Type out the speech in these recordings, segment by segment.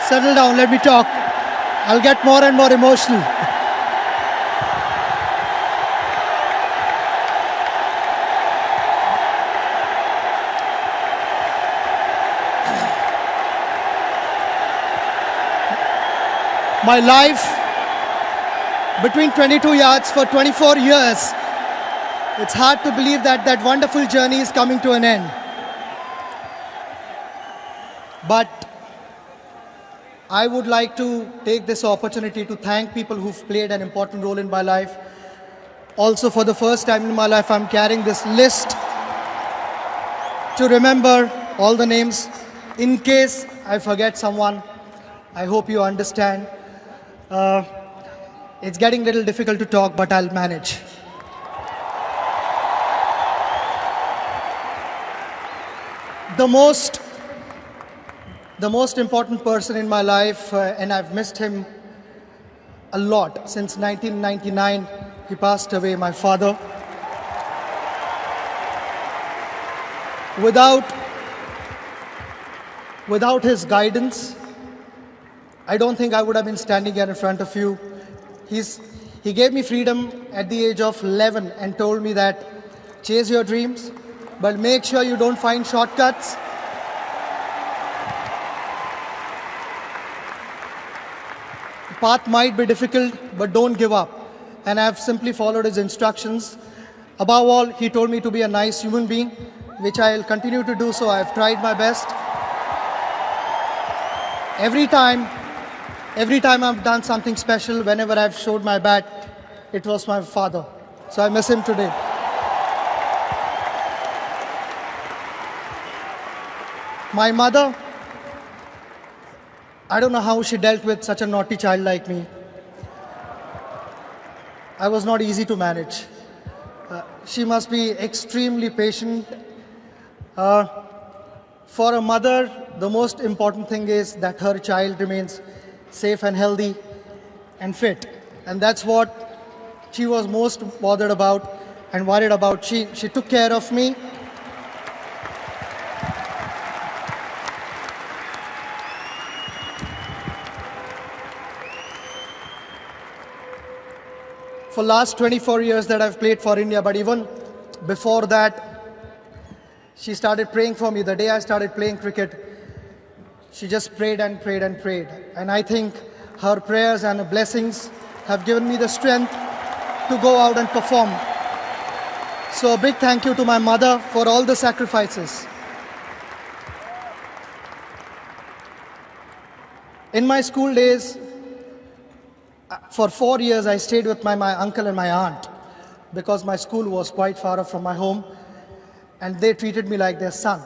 Settle down, let me talk. I'll get more and more emotional. My life between 22 yards for 24 years. It's hard to believe that that wonderful journey is coming to an end. But I would like to take this opportunity to thank people who've played an important role in my life. Also, for the first time in my life, I'm carrying this list to remember all the names. In case I forget someone, I hope you understand. It's getting a little difficult to talk, but I'll manage. The most important person in my life, and I've missed him a lot since 1999. He passed away, my father. Without his guidance, I don't think I would have been standing here in front of you. He gave me freedom at the age of 11 and told me that chase your dreams, but make sure you don't find shortcuts. The path might be difficult, but don't give up. And I've simply followed his instructions. Above all, he told me to be a nice human being, which I'll continue to do so. I've tried my best. Every time I've done something special, whenever I've showed my bat, it was my father. So I miss him today. My mother, I don't know how she dealt with such a naughty child like me. I was not easy to manage. She must be extremely patient. For a mother, the most important thing is that her child remains safe and healthy and fit. And that's what she was most bothered about and worried about. She took care of me. For last 24 years that I've played for India, but even before that, she started praying for me. The day I started playing cricket, she just prayed and prayed and prayed. And I think her prayers and her blessings have given me the strength to go out and perform. So a big thank you to my mother for all the sacrifices. In my school days, for 4 years, I stayed with my uncle and my aunt because my school was quite far off from my home, and they treated me like their son.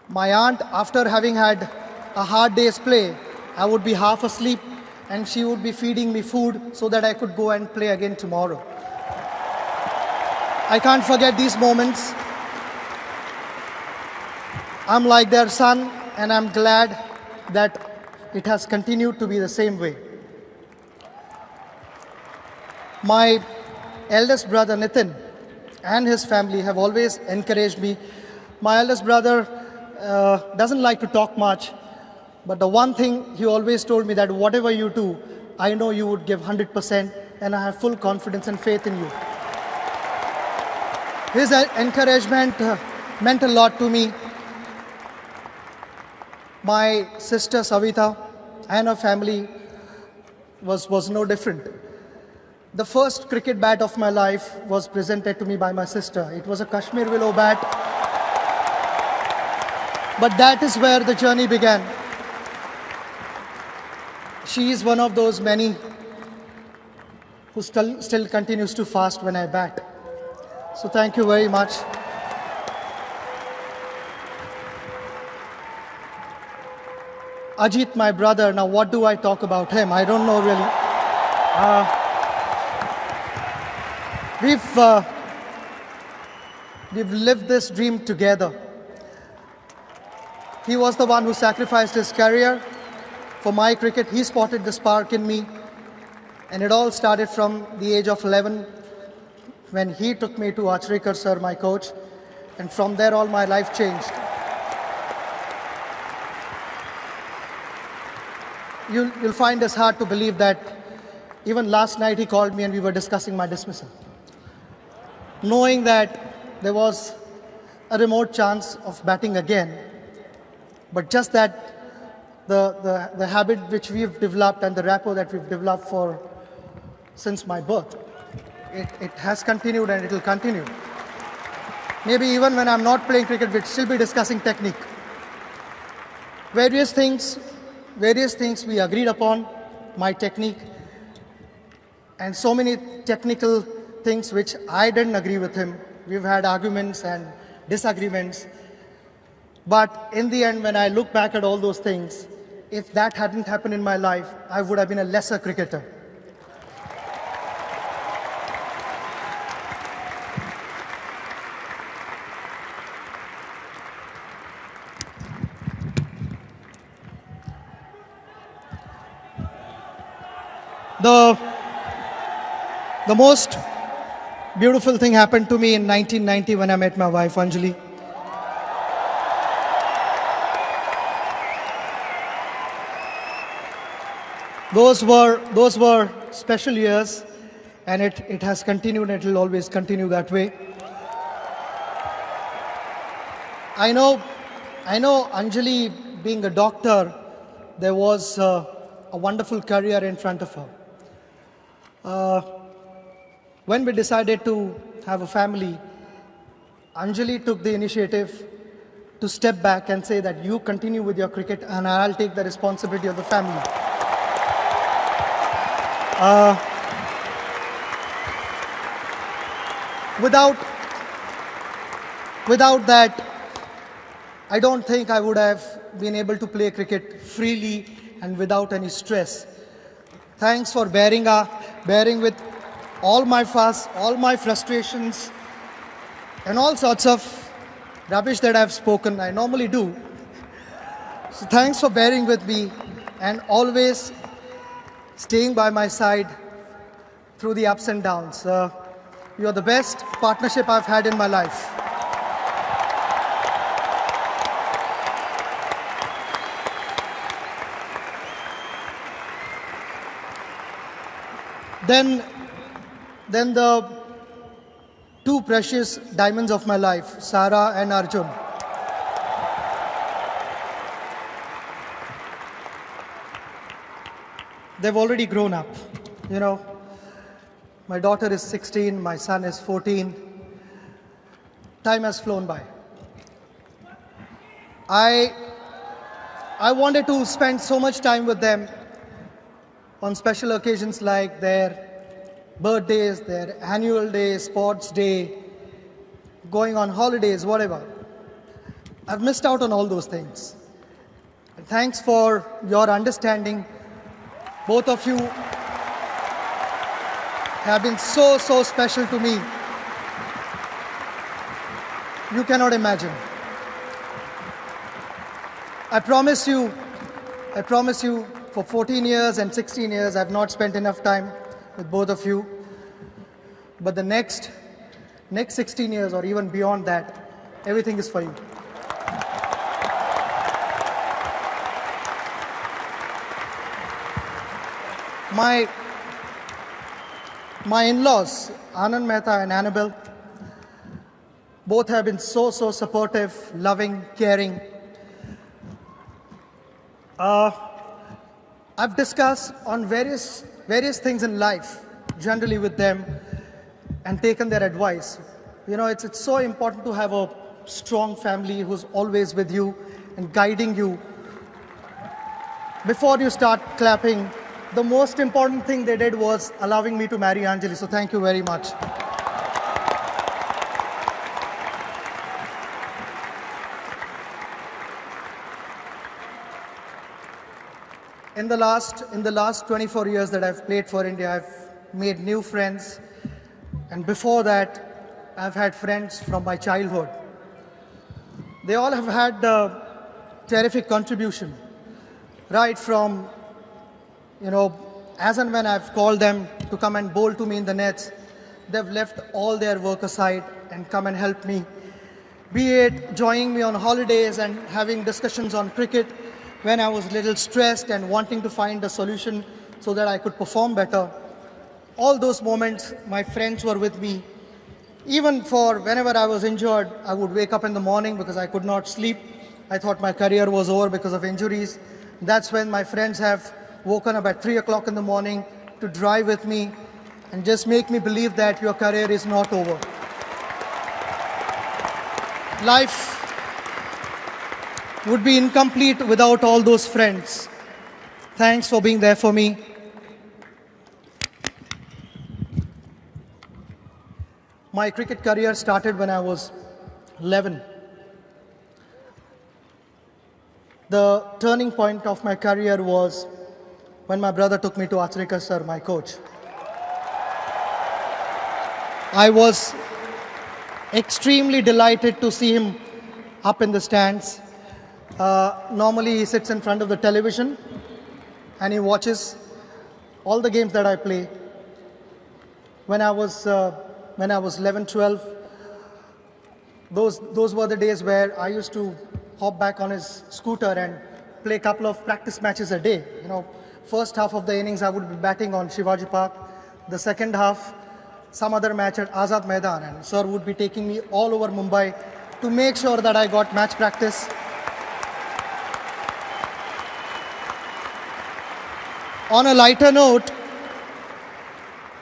My aunt, after having had a hard day's play, I would be half asleep and she would be feeding me food so that I could go and play again tomorrow. I can't forget these moments. I'm like their son, and I'm glad that it has continued to be the same way. My eldest brother Nitin and his family have always encouraged me. My eldest brother doesn't like to talk much, but the one thing he always told me that whatever you do, I know you would give 100%, and I have full confidence and faith in you. His encouragement meant a lot to me. My sister Savita and her family was no different. The first cricket bat of my life was presented to me by my sister. It was a Kashmir willow bat. But that is where the journey began. She is one of those many who still continues to fast when I bat. So thank you very much. Ajit, my brother, now what do I talk about him? I don't know really. We've lived this dream together. He was the one who sacrificed his career for my cricket. He spotted the spark in me, and it all started from the age of 11 when he took me to Achrikar sir, my coach, and from there all my life changed. you'll find this hard to believe that even last night he called me and we were discussing my dismissal. Knowing that there was a remote chance of batting again, but just that the habit which we've developed and the rapport that we've developed since my birth, it has continued and it will continue. Maybe even when I'm not playing cricket, we'll still be discussing technique. Various things we agreed upon, my technique, and so many technical things which I didn't agree with him. We've had arguments and disagreements. But in the end, when I look back at all those things, if that hadn't happened in my life, I would have been a lesser cricketer. The most beautiful thing happened to me in 1990 when I met my wife, Anjali. Those were special years, and it has continued and it will always continue that way. I know Anjali, being a doctor, there was a wonderful career in front of her. When we decided to have a family, Anjali took the initiative to step back and say that you continue with your cricket and I'll take the responsibility of the family. Without that, I don't think I would have been able to play cricket freely and without any stress. Thanks for bearing with all my fuss, all my frustrations, and all sorts of rubbish that I've spoken. I normally do. So thanks for bearing with me and always staying by my side through the ups and downs. You're the best partnership I've had in my life. Then the two precious diamonds of my life, Sarah and Arjun. They've already grown up, you know. My daughter is 16, my son is 14. Time has flown by. I wanted to spend so much time with them on special occasions like their birthdays, their annual day, sports day, going on holidays, whatever. I've missed out on all those things. And thanks for your understanding. Both of you have been so special to me. You cannot imagine. I promise you, for 14 years and 16 years, I've not spent enough time with both of you. But the next 16 years or even beyond that, everything is for you. My in-laws, Anand Mehta and Annabelle, both have been so supportive, loving, caring. I've discussed on various things in life, generally with them, and taken their advice. You know, it's so important to have a strong family who's always with you and guiding you. Before you start clapping, the most important thing they did was allowing me to marry Anjali, so thank you very much. In the last 24 years that I've played for India, I've made new friends, and before that, I've had friends from my childhood. They all have had a terrific contribution, right from, you know, as and when I've called them to come and bowl to me in the nets, they've left all their work aside and come and help me. Be it joining me on holidays and having discussions on cricket, when I was a little stressed and wanting to find a solution so that I could perform better. All those moments, my friends were with me. Even for whenever I was injured, I would wake up in the morning because I could not sleep. I thought my career was over because of injuries. That's when my friends have woken up at 3 o'clock in the morning to drive with me and just make me believe that your career is not over. Life would be incomplete without all those friends. Thanks for being there for me. My cricket career started when I was 11. The turning point of my career was when my brother took me to Acharika sir, my coach. I was extremely delighted to see him up in the stands. Normally he sits in front of the television and he watches all the games that I play. When I was 11, 12, those were the days where I used to hop back on his scooter and play a couple of practice matches a day. First half of the innings I would be batting on Shivaji Park. The second half, some other match at Azad Maidan, and sir would be taking me all over Mumbai to make sure that I got match practice. On a lighter note,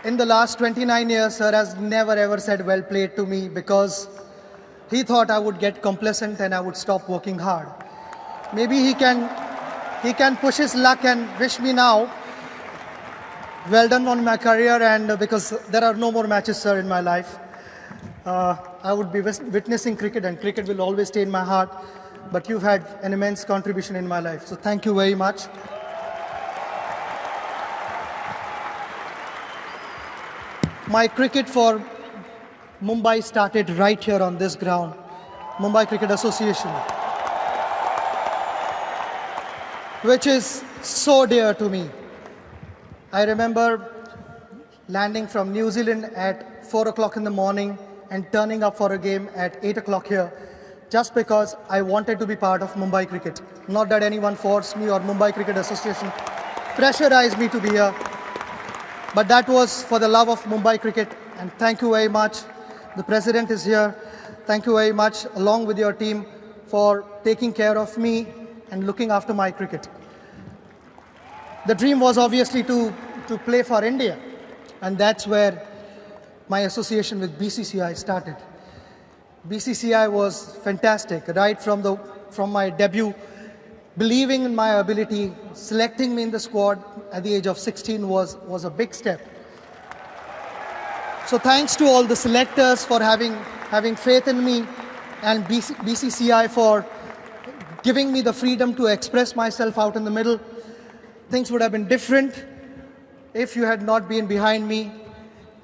in the last 29 years, sir has never ever said well played to me because he thought I would get complacent and I would stop working hard. Maybe he can push his luck and wish me now well done on my career, and because there are no more matches, sir, in my life. I would be witnessing cricket, and cricket will always stay in my heart, but you've had an immense contribution in my life. So thank you very much. My cricket for Mumbai started right here on this ground, Mumbai Cricket Association, which is so dear to me. I remember landing from New Zealand at 4 o'clock in the morning and turning up for a game at 8 o'clock here just because I wanted to be part of Mumbai cricket. Not that anyone forced me or Mumbai Cricket Association pressurized me to be here. But that was for the love of Mumbai cricket, and thank you very much. The president is here. Thank you very much, along with your team, for taking care of me and looking after my cricket. The dream was obviously to play for India, and that's where my association with BCCI started. BCCI was fantastic, right from my debut. Believing in my ability, selecting me in the squad at the age of 16 was a big step. So thanks to all the selectors for having faith in me, and BCCI for giving me the freedom to express myself out in the middle. Things would have been different if you had not been behind me,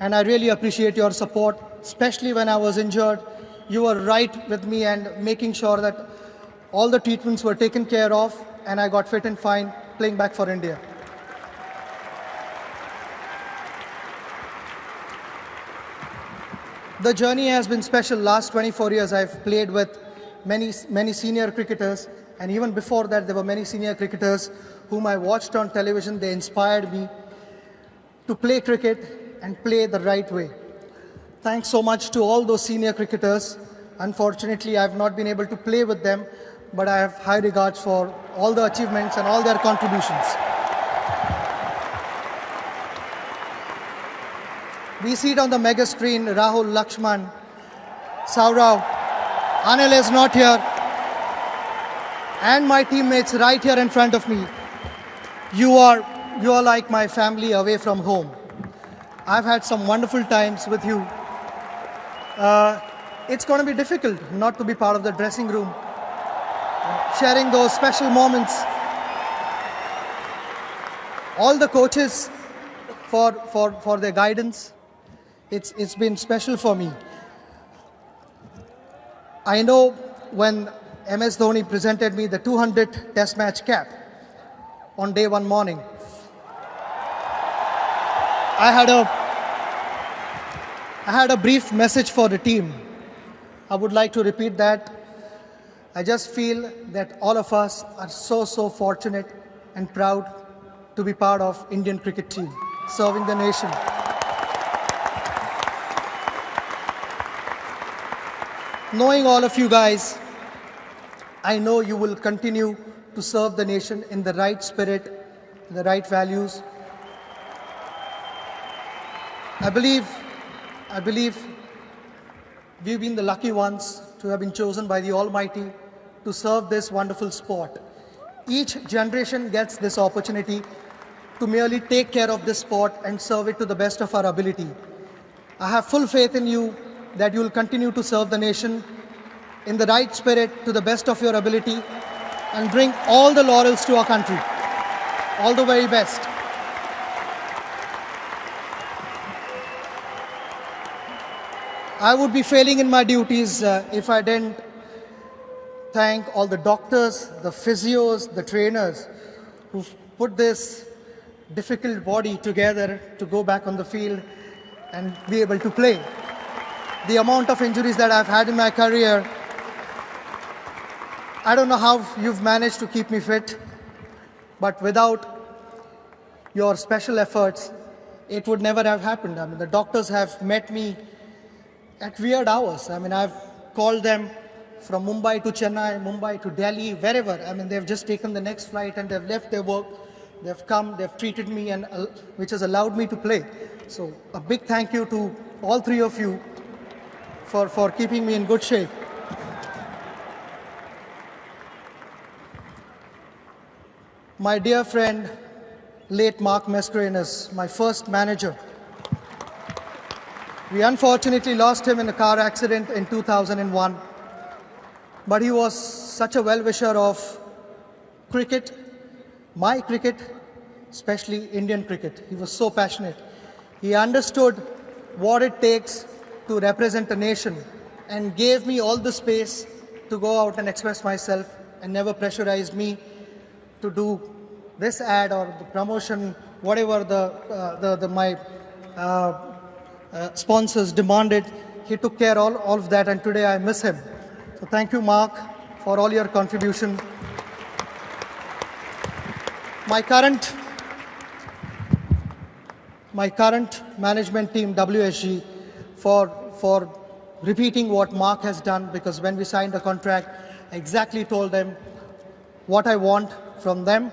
and I really appreciate your support, especially when I was injured. You were right with me and making sure that all the treatments were taken care of, and I got fit and fine playing back for India. The journey has been special. Last 24 years I've played with many senior cricketers, and even before that there were many senior cricketers whom I watched on television. They inspired me to play cricket and play the right way. Thanks so much to all those senior cricketers. Unfortunately, I've not been able to play with them, but I have high regards for all the achievements and all their contributions. We see it on the mega screen, Rahul, Lakshman, Saurav, Anil is not here, and my teammates right here in front of me. You are like my family away from home. I've had some wonderful times with you. It's going to be difficult not to be part of the dressing room, sharing those special moments. All the coaches for their guidance. It's been special for me. I know when MS Dhoni presented me the 200th Test match cap on day one morning, I had a brief message for the team. I would like to repeat that. I just feel that all of us are so fortunate and proud to be part of Indian cricket team, serving the nation. Knowing all of you guys, I know you will continue to serve the nation in the right spirit, the right values. I believe we've been the lucky ones to have been chosen by the Almighty to serve this wonderful sport. Each generation gets this opportunity to merely take care of this sport and serve it to the best of our ability. I have full faith in you that you will continue to serve the nation in the right spirit to the best of your ability and bring all the laurels to our country. All the very best. I would be failing in my duties if I didn't thank all the doctors, the physios, the trainers who've put this difficult body together to go back on the field and be able to play. The amount of injuries that I've had in my career, I don't know how you've managed to keep me fit, but without your special efforts, it would never have happened. I mean, the doctors have met me at weird hours. I mean, I've called them from Mumbai to Chennai, Mumbai to Delhi, wherever. I mean, they've just taken the next flight and they've left their work. They've come, they've treated me, and which has allowed me to play. So a big thank you to all three of you for keeping me in good shape. My dear friend, late Mark Mescarin, is my first manager. We unfortunately lost him in a car accident in 2001. But he was such a well-wisher of cricket, my cricket, especially Indian cricket. He was so passionate. He understood what it takes to represent a nation and gave me all the space to go out and express myself and never pressurized me to do this ad or the promotion, whatever my sponsors demanded. He took care of all of that, and today I miss him. So thank you, Mark, for all your contribution. My current management team, WSG, for repeating what Mark has done, because when we signed the contract, I exactly told them what I want from them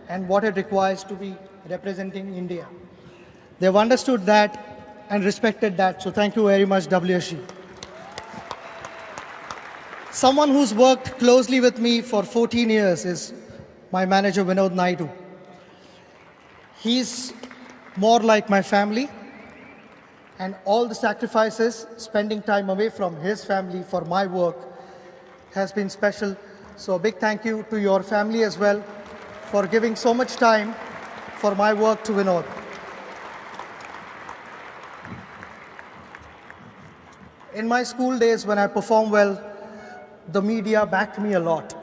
and what it requires to be representing India. They've understood that and respected that, so thank you very much, WSG. Someone who's worked closely with me for 14 years is my manager, Vinod Naidu. He's more like my family, and all the sacrifices, spending time away from his family for my work, has been special. So a big thank you to your family as well for giving so much time for my work to Vinod. In my school days, when I performed well, the media backed me a lot.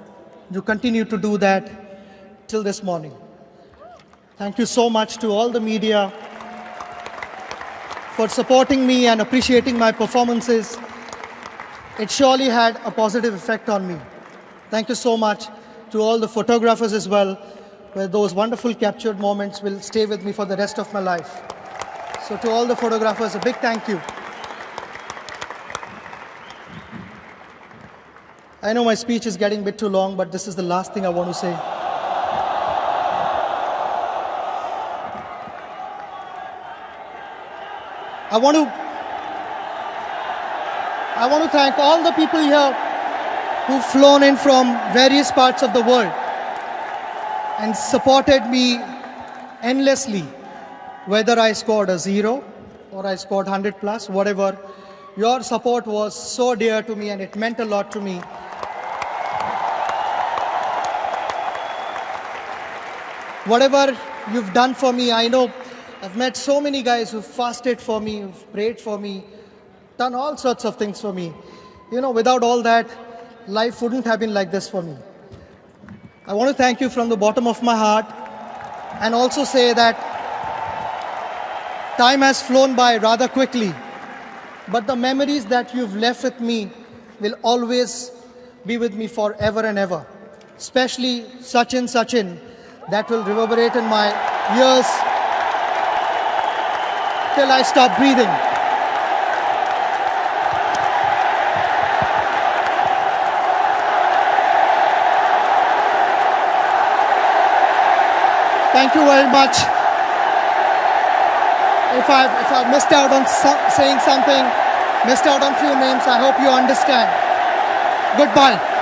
You continue to do that till this morning. Thank you so much to all the media for supporting me and appreciating my performances. It surely had a positive effect on me. Thank you so much to all the photographers as well, where those wonderful captured moments will stay with me for the rest of my life. So to all the photographers, a big thank you. I know my speech is getting a bit too long, but this is the last thing I want to say. I want to thank all the people here who've flown in from various parts of the world and supported me endlessly, whether I scored a 0 or I scored 100 plus, whatever. Your support was so dear to me and it meant a lot to me. Whatever you've done for me, I know I've met so many guys who've fasted for me, who've prayed for me, done all sorts of things for me. You know, without all that, life wouldn't have been like this for me. I want to thank you from the bottom of my heart and also say that time has flown by rather quickly, but the memories that you've left with me will always be with me forever and ever. Especially Sachin, that will reverberate in my ears till I stop breathing. Thank you very much. If I've missed out on saying something, missed out on few names, I hope you understand. Goodbye.